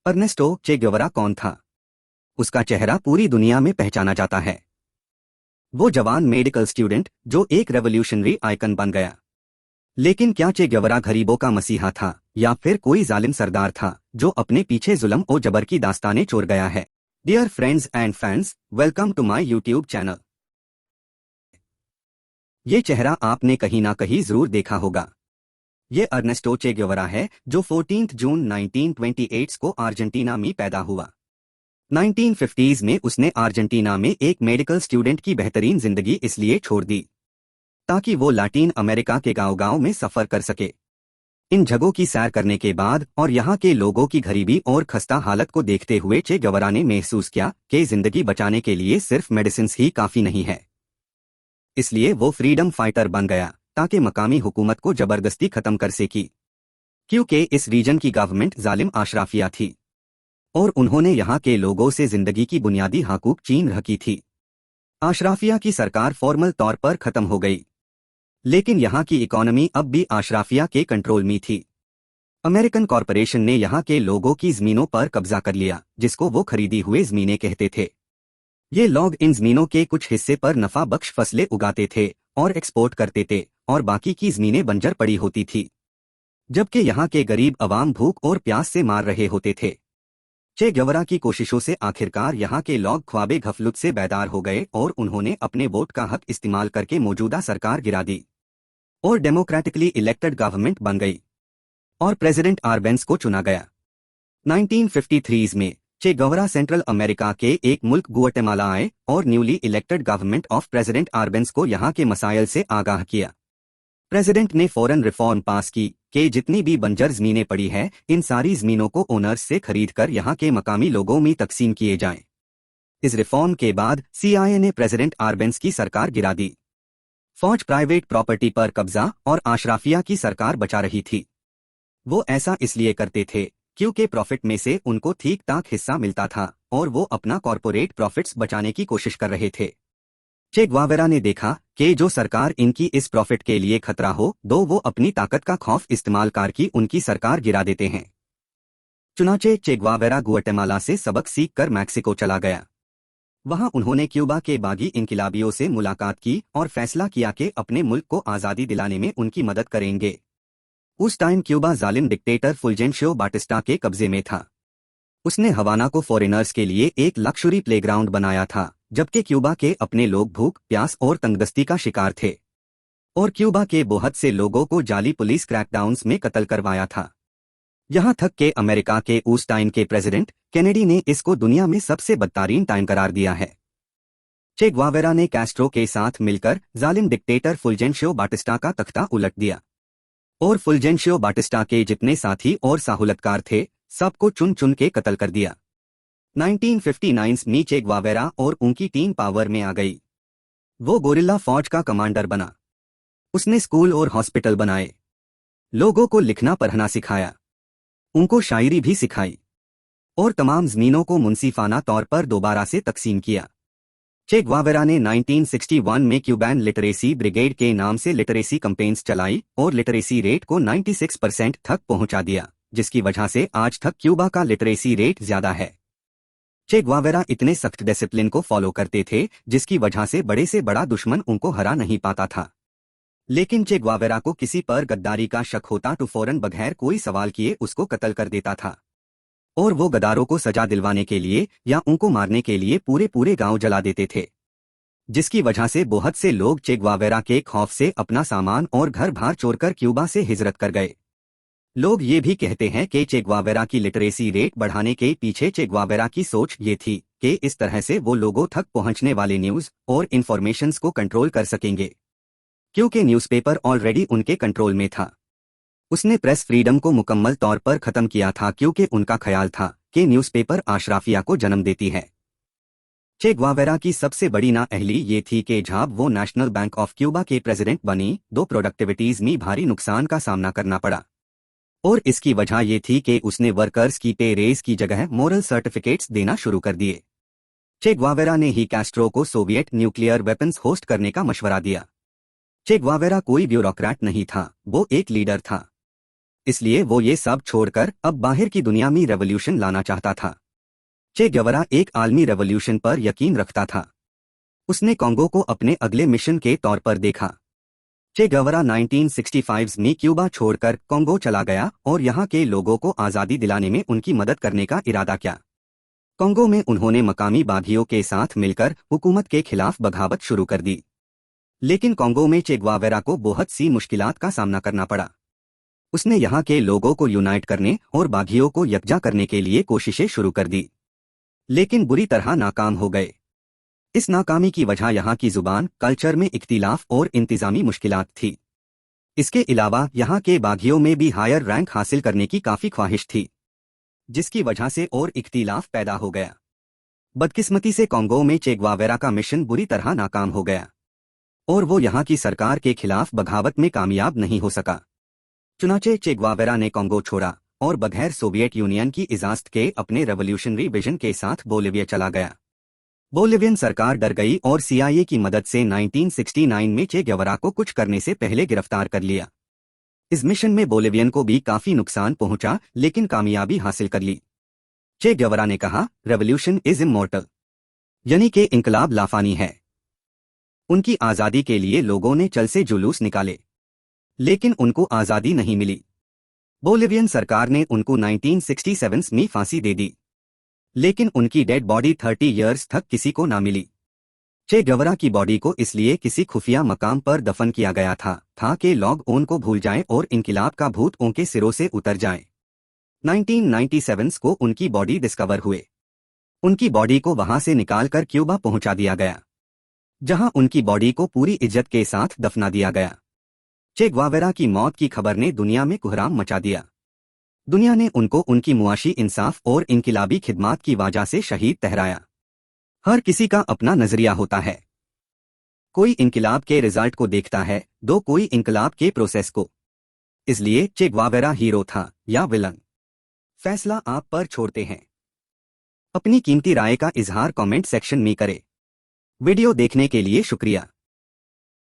Ernesto Che Gevra कौन था? उसका चेहरा पूरी दुनिया में पहचाना जाता है। वो जवान मेडिकल स्टूडेंट जो एक रेवोल्यूशनरी आइकन बन गया। लेकिन क्या चे गेवरा गरीबों का मसीहा था या फिर कोई जालिम सरदार था जो अपने पीछे जुल्म और जबर की दास्तानें छोड़ गया है? Dear friends and fans, welcome to my YouTube channel. ये चेहरा आपने कहीं ना कहीं जरूर देखा होगा। ये अर्नेस्टो चे गेवरा है जो 14 जून 1928 को अर्जेंटीना में पैदा हुआ। 1950s में उसने अर्जेंटीना में एक मेडिकल स्टूडेंट की बेहतरीन जिंदगी इसलिए छोड़ दी ताकि वो लैटिन अमेरिका के गांव-गांव में सफर कर सके। इन जगहों की सैर करने के बाद और यहाँ के लोगों की गरीबी और खस्ता हालत को देखते हुए चे गेवरा ने महसूस किया कि जिंदगी बचाने के लिए सिर्फ मेडिसिन ही काफी नहीं है। इसलिए वो फ्रीडम फाइटर बन गया ताकि मकामी हुकूमत को जबरदस्ती खत्म कर सकी, क्योंकि इस रीजन की गवर्नमेंट जालिम अशराफिया थी और उन्होंने यहाँ के लोगों से जिंदगी की बुनियादी हकूक छीन रखी थी। अशराफिया की सरकार फॉर्मल तौर पर खत्म हो गई, लेकिन यहाँ की इकोनॉमी अब भी अशराफिया के कंट्रोल में थी। अमेरिकन कॉरपोरेशन ने यहाँ के लोगों की जमीनों पर कब्जा कर लिया, जिसको वो खरीदी हुए जमीनें कहते थे। ये लोग इन जमीनों के कुछ हिस्से पर नफा बख्श फसलें उगाते थे और एक्सपोर्ट करते थे और बाकी की जमीनें बंजर पड़ी होती थी, जबकि यहाँ के गरीब अवाम भूख और प्यास से मार रहे होते थे। चे गेवरा की कोशिशों से आखिरकार यहाँ के लोग ख्वाबे गफलत से बेदार हो गए और उन्होंने अपने वोट का हक इस्तेमाल करके मौजूदा सरकार गिरा दी और डेमोक्रेटिकली इलेक्टेड गवर्नमेंट बन गई और प्रेसिडेंट आर्बेंस को चुना गया। 1953 में चे गेवरा सेंट्रल अमेरिका के एक मुल्क गुआटेमाला आए और newly elected government of president Arbenz को यहाँ के मसाइल से आगाह किया। प्रेसिडेंट ने फौरन रिफॉर्म पास की कि जितनी भी बंजर जमीनें पड़ी है इन सारी जमीनों को ओनर्स से खरीदकर यहाँ के मकामी लोगों में तकसीम किए जाएं। इस रिफॉर्म के बाद CIA ने प्रेसिडेंट आर्बेंस की सरकार गिरा दी। फौज प्राइवेट प्रॉपर्टी पर कब्जा और अशराफिया की सरकार बचा रही थी। वो ऐसा इसलिए करते थे क्योंकि प्रॉफिट में से उनको ठीक ठाक हिस्सा मिलता था और वो अपना कॉरपोरेट प्रॉफिट्स बचाने की कोशिश कर रहे थे। चे ग्वावेरा ने देखा कि जो सरकार इनकी इस प्रॉफिट के लिए खतरा हो दो वो अपनी ताकत का खौफ इस्तेमाल करके उनकी सरकार गिरा देते हैं। चुनाचे चे ग्वावेरा गुआटेमाला से सबक सीख कर मैक्सिको चला गया। वहां उन्होंने क्यूबा के बागी इनकिलाबियों से मुलाकात की और फैसला किया कि अपने मुल्क को आज़ादी दिलाने में उनकी मदद करेंगे। उस टाइम क्यूबा जालिम डिक्टेटर फुलजेंशियो बाटिस्टा के कब्जे में था। उसने हवाना को फॉरेनर्स के लिए एक लक्जरी प्लेग्राउंड बनाया था, जबकि क्यूबा के अपने लोग भूख प्यास और तंगदस्ती का शिकार थे और क्यूबा के बहुत से लोगों को जाली पुलिस क्रैकडाउन्स में कत्ल करवाया था। यहाँ तक कि अमेरिका के उस टाइम के प्रेसिडेंट केनेडी ने इसको दुनिया में सबसे बदतरीन टाइम करार दिया है। चे ग्वावेरा ने कैस्ट्रो के साथ मिलकर जालिम डिक्टेटर फुलजेंशियो बाटिस्टा का तख्ता उलट दिया और फुलजेंशियो बाटिस्टा के जितने साथी और साहुलतकार थे सबको चुन चुन के कत्ल कर दिया। 1959 में चे ग्वावेरा और उनकी टीम पावर में आ गई। वो गोरिल्ला फौज का कमांडर बना। उसने स्कूल और हॉस्पिटल बनाए, लोगों को लिखना पढ़ना सिखाया, उनको शायरी भी सिखाई और तमाम जमीनों को मुंसिफाना तौर पर दोबारा से तकसीम किया। चे ग्वावेरा ने 1961 में क्यूबैन लिटरेसी ब्रिगेड के नाम से लिटरेसी कैंपेन्स चलाई और लिटरेसी रेट को 96% तक पहुंचा दिया, जिसकी वजह से आज तक क्यूबा का लिटरेसी रेट ज्यादा है। चे ग्वावेरा इतने सख्त डिसिप्लिन को फॉलो करते थे जिसकी वजह से बड़ा दुश्मन उनको हरा नहीं पाता था। लेकिन चे ग्वावेरा को किसी पर गद्दारी का शक होता तो फौरन बगैर कोई सवाल किए उसको कत्ल कर देता था और वो गद्दारों को सजा दिलवाने के लिए या उनको मारने के लिए पूरे पूरे गांव जला देते थे, जिसकी वजह से बहुत से लोग चे ग्वावेरा के खौफ से अपना सामान और घर बार छोड़कर क्यूबा से हिजरत कर गए। लोग ये भी कहते हैं कि चे ग्वावेरा की लिटरेसी रेट बढ़ाने के पीछे चे ग्वावेरा की सोच ये थी कि इस तरह से वो लोगों तक पहुंचने वाले न्यूज़ और इन्फॉर्मेशंस को कंट्रोल कर सकेंगे, क्योंकि न्यूज़पेपर ऑलरेडी उनके कंट्रोल में था। उसने प्रेस फ्रीडम को मुकम्मल तौर पर खत्म किया था क्योंकि उनका ख्याल था कि न्यूज़पेपर अशराफिया को जन्म देती है। चे ग्वावेरा की सबसे बड़ी नाअहली ये थी कि जब वो नेशनल बैंक ऑफ क्यूबा के प्रेसिडेंट बनी दो प्रोडक्टिविटीज में भारी नुकसान का सामना करना पड़ा और इसकी वजह ये थी कि उसने वर्कर्स की पे रेज की जगह मोरल सर्टिफिकेट्स देना शुरू कर दिए। चे ग्वावेरा ने ही कैस्ट्रो को सोवियत न्यूक्लियर वेपन्स होस्ट करने का मशवरा दिया। चे ग्वावेरा कोई ब्यूरोक्रेट नहीं था, वो एक लीडर था। इसलिए वो ये सब छोड़कर अब बाहर की दुनिया में रेवोल्यूशन लाना चाहता था। चे गेवरा एक आलमी रेवोल्यूशन पर यकीन रखता था। उसने कॉन्गो को अपने अगले मिशन के तौर पर देखा। चे गेवरा 1965 में क्यूबा छोड़कर कॉन्गो चला गया और यहाँ के लोगों को आज़ादी दिलाने में उनकी मदद करने का इरादा किया। कॉन्गो में उन्होंने मकामी बागियों के साथ मिलकर हुकूमत के खिलाफ बगावत शुरू कर दी। लेकिन कॉन्गो में चे ग्वावेरा को बहुत सी मुश्किलात का सामना करना पड़ा। उसने यहाँ के लोगों को यूनाइट करने और बागियों को यकजा करने के लिए कोशिशें शुरू कर दी, लेकिन बुरी तरह नाकाम हो गए। इस नाकामी की वजह यहाँ की जुबान, कल्चर में इख्तिलाफ और इंतजामी मुश्किलात थी। इसके अलावा यहाँ के बागियों में भी हायर रैंक हासिल करने की काफ़ी ख्वाहिश थी, जिसकी वजह से और इख्तिलाफ पैदा हो गया। बदकिस्मती से कॉन्गो में चे ग्वावेरा का मिशन बुरी तरह नाकाम हो गया और वो यहाँ की सरकार के खिलाफ बगावत में कामयाब नहीं हो सका। चुनाचे चे ग्वावेरा ने कॉन्गो छोड़ा और बगैर सोवियत यूनियन की इजाज़त के अपने रेवोल्यूशनरी विजन के साथ बोलिविया चला गया। बोलिवियन सरकार डर गई और CIA की मदद से 1969 में चे गेवरा को कुछ करने से पहले गिरफ्तार कर लिया। इस मिशन में बोलिवियन को भी काफ़ी नुकसान पहुंचा, लेकिन कामयाबी हासिल कर ली। चे गेवरा ने कहा, रेवोल्यूशन इज इमॉर्टल, यानी कि इंकलाब लाफानी है। उनकी आज़ादी के लिए लोगों ने चल से जुलूस निकाले, लेकिन उनको आज़ादी नहीं मिली। बोलिवियन सरकार ने उनको 1967 में फांसी दे दी, लेकिन उनकी डेड बॉडी 30 इयर्स तक किसी को ना मिली। चे गेवरा की बॉडी को इसलिए किसी खुफिया मकाम पर दफन किया गया था कि लोग उनको भूल जाएं और इनकिलाब का भूत उनके सिरों से उतर जाए। 1997 को उनकी बॉडी डिस्कवर हुए। उनकी बॉडी को वहां से निकालकर क्यूबा पहुंचा दिया गया, जहां उनकी बॉडी को पूरी इज्जत के साथ दफना दिया गया। चे ग्वावेरा की मौत की खबर ने दुनिया में कोहराम मचा दिया। दुनिया ने उनको उनकी मुआशी इंसाफ और इनकिलाबी खिदमात की वजह से शहीद ठहराया। हर किसी का अपना नजरिया होता है। कोई इनकिलाब के रिजल्ट को देखता है, कोई इनकलाब के प्रोसेस को। इसलिए चे ग्वावेरा हीरो था या विलन, फैसला आप पर छोड़ते हैं। अपनी कीमती राय का इजहार कमेंट सेक्शन में करें। वीडियो देखने के लिए शुक्रिया।